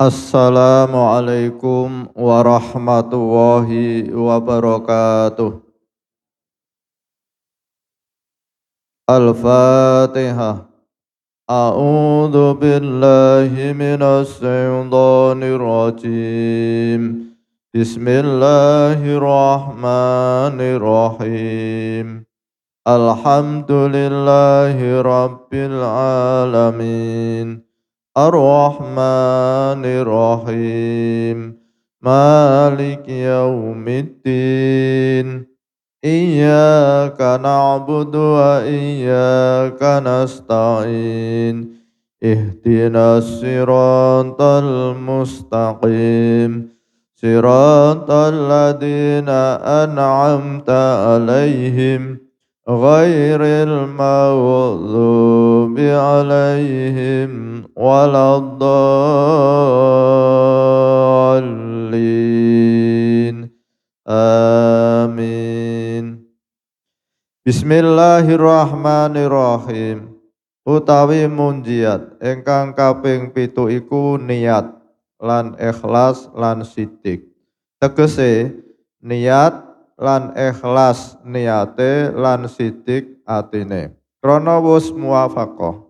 Assalamualaikum warahmatullahi wabarakatuh. Al-Fatihah. A'udzu billahi minas syaitonir rajim. Bismillahirrahmanirrahim. Alhamdulillahi rabbil alamin. Ar-Rahmanir Rahim. Maliki yaumiddin. Iyyaka na'budu wa iyyaka nasta'in. Ihdinas siratal mustaqim. Siratal ladzina an'amta 'alaihim ghairil maghdubi 'alaihim waladdallin. Amin. Bismillahirrahmanirrahim. Utawi munjiat ingkang kaping 7 iku niat lan ikhlas lan sidik. Tegese niat lan ikhlas niate lan sidik atine. Krana wus muwafaqah.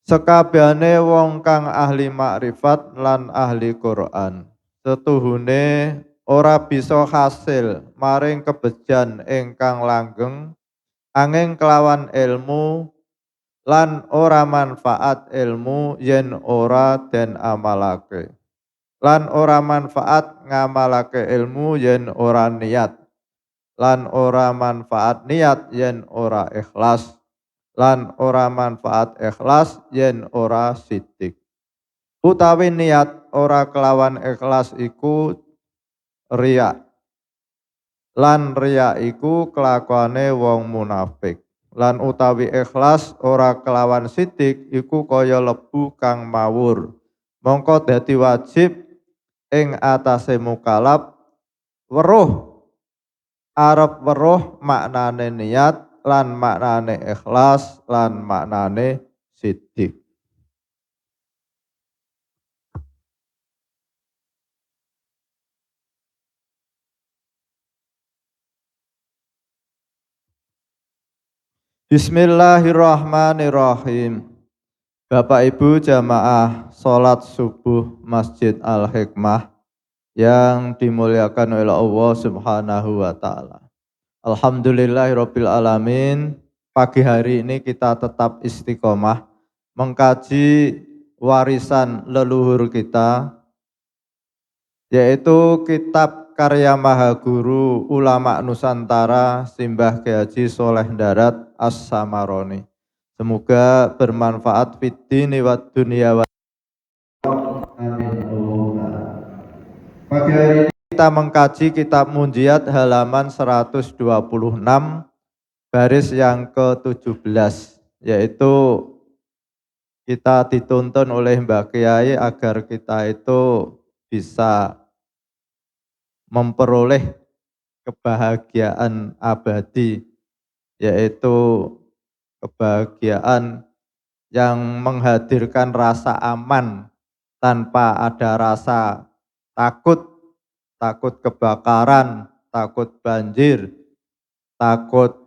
Sekabehane wong kang ahli makrifat lan ahli Quran, setuhune ora bisa hasil maring kebejan ingkang langgeng angin kelawan ilmu lan ora manfaat ilmu yen ora den amalake. Lan ora manfaat ngamalake ilmu yen ora niat. Lan ora manfaat niat yen ora ikhlas. Lan ora manfaat ikhlas yen ora sidik. Utawi niat ora kelawan ikhlas iku riya. Lan riya iku kelakuane wong munafik. Lan utawi ikhlas ora kelawan sidik iku kaya lebu kang mawur. Mongko dadi wajib ing atase mukalaf weruh arep weruh maknane niat lan maknane ikhlas lan maknane sidik. Bismillahirrahmanirrahim. Bapak Ibu jamaah salat subuh Masjid Al-Hikmah yang dimuliakan oleh Allah Subhanahu wa taala. Alhamdulillahirabbil alamin. Pagi hari ini kita tetap istiqomah mengkaji warisan leluhur kita, yaitu kitab karya Mahaguru Ulama Nusantara Simbah Kyai Haji Soleh Darat As-Samaroni. Semoga bermanfaat fid dini wad dunya wa amin. Pagi hari ini kita mengkaji kitab Munjiat halaman 126 baris yang ke-17, yaitu kita dituntun oleh Mbak Kiai agar kita itu bisa memperoleh kebahagiaan abadi, yaitu kebahagiaan yang menghadirkan rasa aman tanpa ada rasa takut kebakaran, takut banjir, takut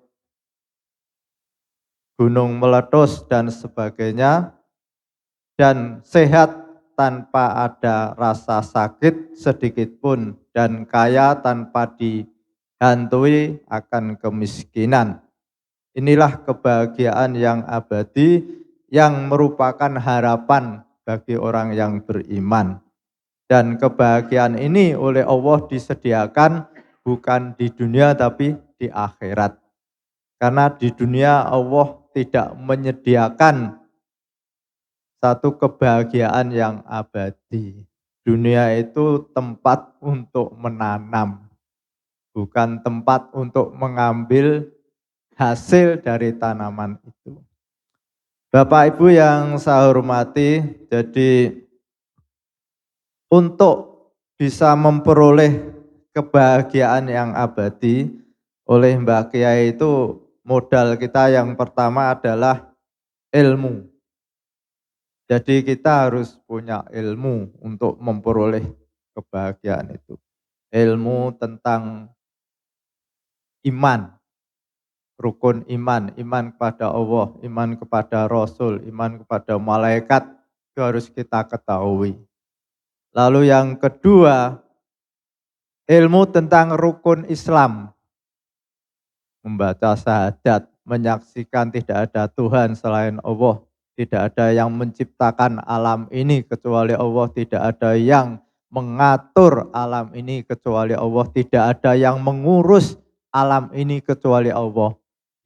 gunung meletus dan sebagainya, dan sehat tanpa ada rasa sakit sedikit pun, dan kaya tanpa dihantui akan kemiskinan. Inilah kebahagiaan yang abadi yang merupakan harapan bagi orang yang beriman. Dan kebahagiaan ini oleh Allah disediakan bukan di dunia tapi di akhirat. Karena di dunia Allah tidak menyediakan satu kebahagiaan yang abadi. Dunia itu tempat untuk menanam, bukan tempat untuk mengambil hasil dari tanaman itu. Bapak Ibu yang saya hormati, jadi untuk bisa memperoleh kebahagiaan yang abadi oleh Mbak Kiai itu modal kita yang pertama adalah ilmu. Jadi kita harus punya ilmu untuk memperoleh kebahagiaan itu. Ilmu tentang iman, rukun iman, iman kepada Allah, iman kepada Rasul, iman kepada malaikat, itu harus kita ketahui. Lalu yang kedua, ilmu tentang rukun Islam. Membaca syahadat, menyaksikan tidak ada Tuhan selain Allah, tidak ada yang menciptakan alam ini kecuali Allah, tidak ada yang mengatur alam ini kecuali Allah, tidak ada yang mengurus alam ini kecuali Allah.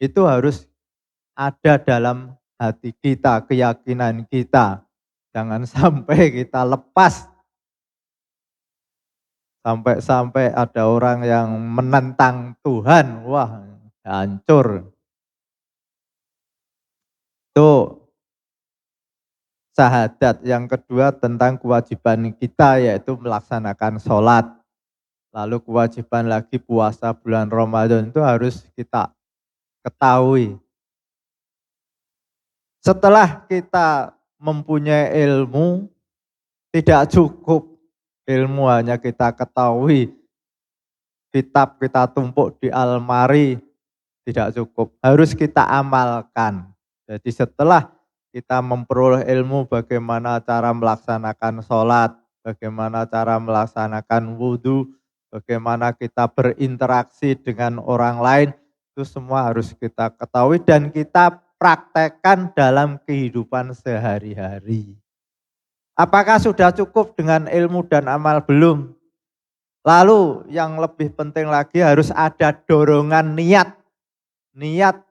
Itu harus ada dalam hati kita, keyakinan kita. Jangan sampai kita lepas. Sampai-sampai ada orang yang menentang Tuhan, wah hancur. Itu syahadat. Yang kedua tentang kewajiban kita yaitu melaksanakan sholat. Lalu kewajiban lagi puasa bulan Ramadan itu harus kita ketahui. Setelah kita mempunyai ilmu, tidak cukup ilmu hanya kita ketahui, kitab kita tumpuk di almari, tidak cukup. Harus kita amalkan. Jadi setelah kita memperoleh ilmu bagaimana cara melaksanakan sholat, bagaimana cara melaksanakan wudhu, bagaimana kita berinteraksi dengan orang lain, itu semua harus kita ketahui dan kita praktekkan dalam kehidupan sehari-hari. Apakah sudah cukup dengan ilmu dan amal? Belum. Lalu yang lebih penting lagi harus ada dorongan niat. Niat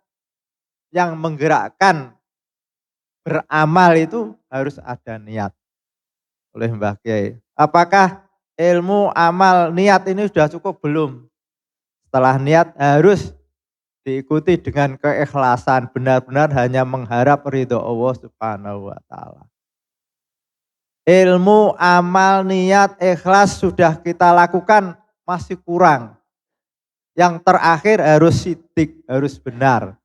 yang menggerakkan beramal itu harus ada niat oleh Mbah Kiai. Apakah ilmu, amal, niat ini sudah cukup? Belum. Setelah niat harus diikuti dengan keikhlasan, benar-benar hanya mengharap ridho Allah Subhanahu wa taala. Ilmu, amal, niat, ikhlas sudah kita lakukan masih kurang. Yang terakhir harus sidik, harus benar.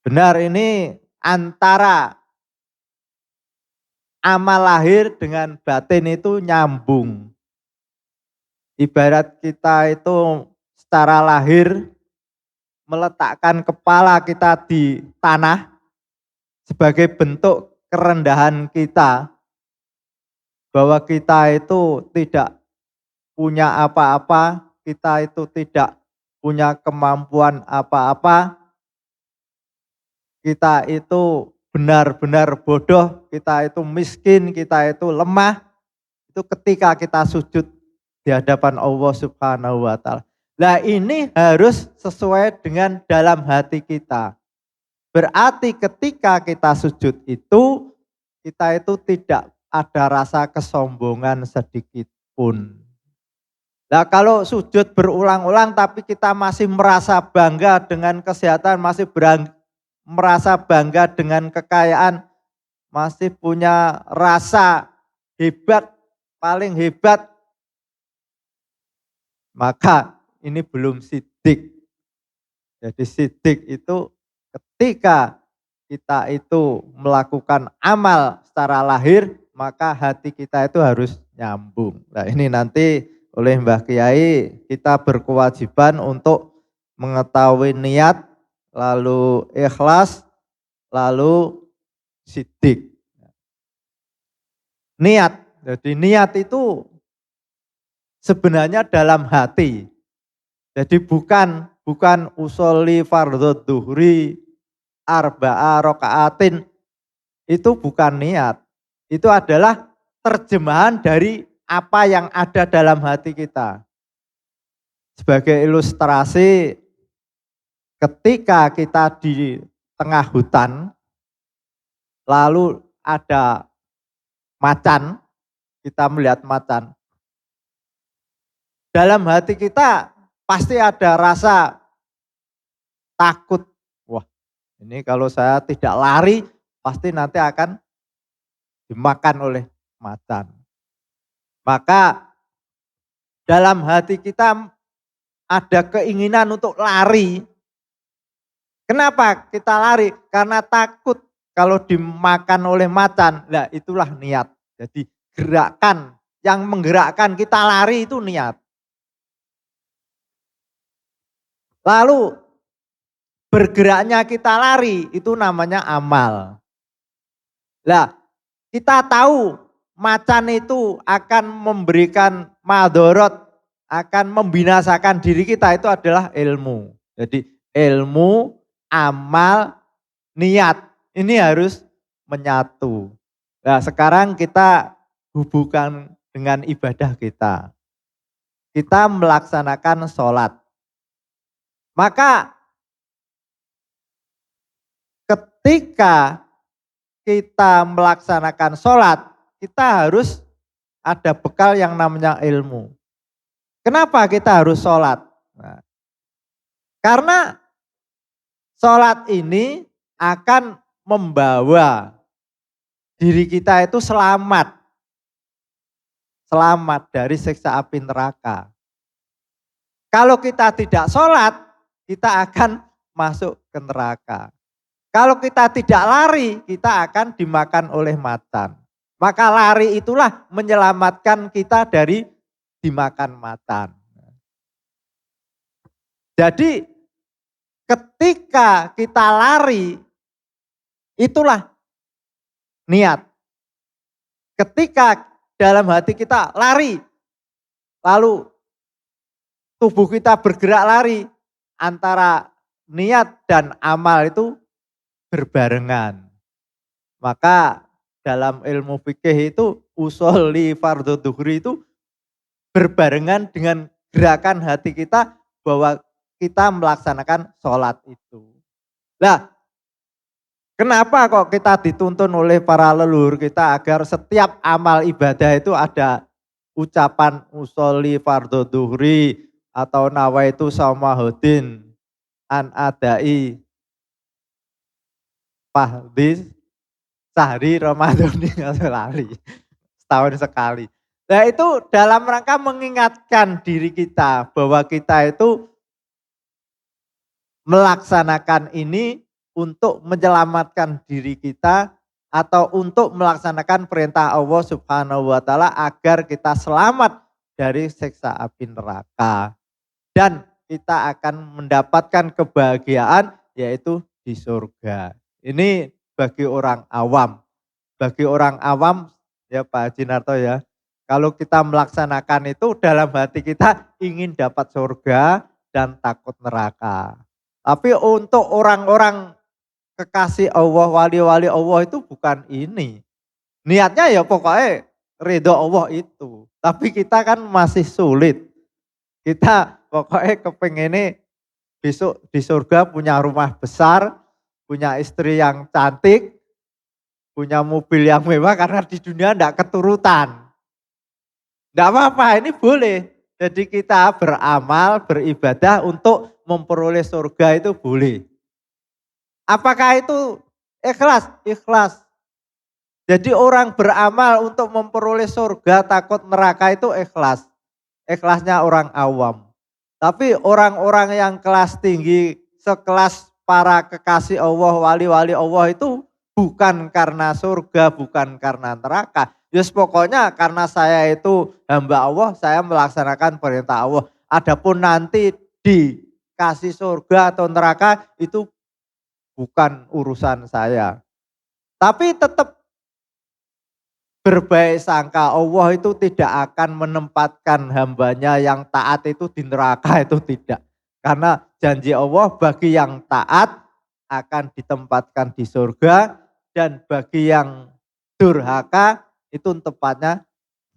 Benar ini antara amal lahir dengan batin itu nyambung. Ibarat kita itu secara lahir meletakkan kepala kita di tanah sebagai bentuk kerendahan kita, bahwa kita itu tidak punya apa-apa, kita itu tidak punya kemampuan apa-apa, kita itu benar-benar bodoh, kita itu miskin, kita itu lemah, itu ketika kita sujud di hadapan Allah Subhanahu wa taala. Nah, ini harus sesuai dengan dalam hati kita. Berarti ketika kita sujud itu, kita itu tidak ada rasa kesombongan sedikit pun. Nah, kalau sujud berulang-ulang tapi kita masih merasa bangga dengan kesehatan, masih merasa bangga dengan kekayaan, masih punya rasa hebat, paling hebat, maka ini belum sidik. Jadi sidik itu ketika kita itu melakukan amal secara lahir, maka hati kita itu harus nyambung. Nah, ini nanti oleh Mbah Kiai kita berkewajiban untuk mengetahui niat, lalu ikhlas, lalu sidik. Niat, jadi niat itu sebenarnya dalam hati. Jadi bukan usolli fardhu dhuhri arba'a rakaatin, itu bukan niat. Itu adalah terjemahan dari apa yang ada dalam hati kita. Sebagai ilustrasi, ketika kita di tengah hutan, lalu ada macan, kita melihat macan. Dalam hati kita pasti ada rasa takut. Wah, ini kalau saya tidak lari, pasti nanti akan dimakan oleh macan. Maka dalam hati kita ada keinginan untuk lari. Kenapa kita lari? Karena takut kalau dimakan oleh macan, nah itulah niat. Jadi gerakan yang menggerakkan kita lari itu niat. Lalu bergeraknya kita lari itu namanya amal. Lah, kita tahu macan itu akan memberikan madorot, akan membinasakan diri kita, itu adalah ilmu. Jadi ilmu, amal, niat ini harus menyatu. Nah sekarang kita hubungkan dengan ibadah kita. Kita melaksanakan sholat. Maka ketika kita melaksanakan sholat, kita harus ada bekal yang namanya ilmu. Kenapa kita harus sholat? Nah, karena sholat ini akan membawa diri kita itu selamat. Selamat dari siksa api neraka. Kalau kita tidak sholat, kita akan masuk ke neraka. Kalau kita tidak lari, kita akan dimakan oleh macan. Maka lari itulah menyelamatkan kita dari dimakan macan. Jadi ketika kita lari, itulah niat. Ketika dalam hati kita lari, lalu tubuh kita bergerak lari, antara niat dan amal itu berbarengan. Maka dalam ilmu fikih itu usholi fardhu dhuhri itu berbarengan dengan gerakan hati kita bahwa kita melaksanakan sholat itu. Nah, kenapa kok kita dituntun oleh para leluhur kita agar setiap amal ibadah itu ada ucapan usholi fardhu dhuhri atau nawaitu saumahuddin an adai fahdis sahri Ramadhani lali setahun sekali. Nah itu dalam rangka mengingatkan diri kita bahwa kita itu melaksanakan ini untuk menyelamatkan diri kita atau untuk melaksanakan perintah Allah Subhanahu wa taala agar kita selamat dari siksa api neraka dan kita akan mendapatkan kebahagiaan yaitu di surga. Ini bagi orang awam. Bagi orang awam ya Pak Jinarto ya. Kalau kita melaksanakan itu dalam hati kita ingin dapat surga dan takut neraka. Tapi untuk orang-orang kekasih Allah, wali-wali Allah itu bukan ini. Niatnya ya pokoknya ridho Allah itu. Tapi kita kan masih sulit. Kita pokoknya kepengennya besok di surga punya rumah besar, punya istri yang cantik, punya mobil yang mewah karena di dunia enggak keturutan. Enggak apa-apa, ini boleh. Jadi kita beramal, beribadah untuk memperoleh surga itu boleh. Apakah itu ikhlas? Ikhlas. Jadi orang beramal untuk memperoleh surga, takut neraka itu ikhlas. Ikhlasnya orang awam. Tapi orang-orang yang kelas tinggi, sekelas para kekasih Allah, wali-wali Allah itu bukan karena surga, bukan karena neraka. Yes, pokoknya karena saya itu hamba Allah, saya melaksanakan perintah Allah. Adapun nanti dikasih surga atau neraka itu bukan urusan saya. Tapi tetap berbaik sangka, Allah itu tidak akan menempatkan hambanya yang taat itu di neraka, itu tidak. Karena janji Allah bagi yang taat akan ditempatkan di surga dan bagi yang durhaka itu tepatnya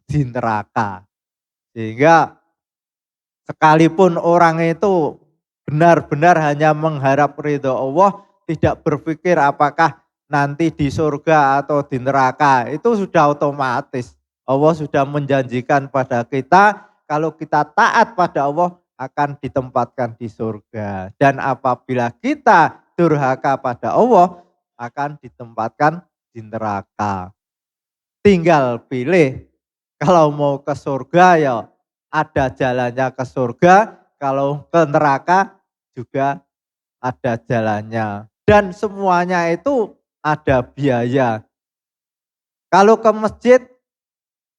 di neraka. Sehingga sekalipun orang itu benar-benar hanya mengharap ridho Allah, tidak berpikir apakah nanti di surga atau di neraka, itu sudah otomatis. Allah sudah menjanjikan pada kita kalau kita taat pada Allah akan ditempatkan di surga. Dan apabila kita durhaka pada Allah akan ditempatkan di neraka. Tinggal pilih, kalau mau ke surga ya ada jalannya ke surga, kalau ke neraka juga ada jalannya. Dan semuanya itu ada biaya. Kalau ke masjid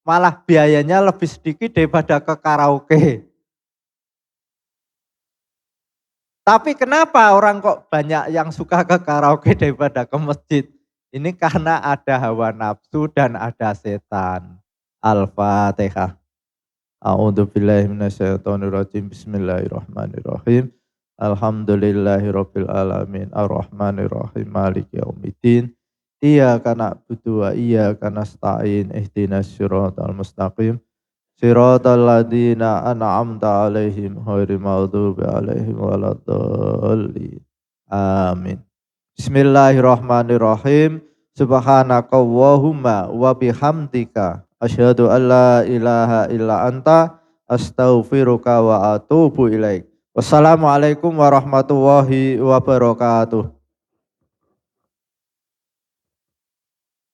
malah biayanya lebih sedikit daripada ke karaoke. Tapi kenapa orang kok banyak yang suka ke karaoke daripada ke masjid? Ini karena ada hawa nafsu dan ada setan. Al-Fatihah. A'udzubillahi minasyaitonirrajim. Bismillahirrahmanirrahim. Alhamdulillahirabbil alamin. Arrahmanirrahim. Maliki yaumiddin. Iyyaka na'budu wa iyyaka nasta'in. Ihdinas siratal mustaqim. Siratal ladzina an'amta 'alaihim ghairil maghdubi 'alaihim waladdallin. Amin. Bismillahirrahmanirrahim. Subhanakallahumma wa bihamdika asyhadu an la ilaha illa anta astaghfiruka wa atubu ilaik. Wassalamualaikum warahmatullahi wabarakatuh.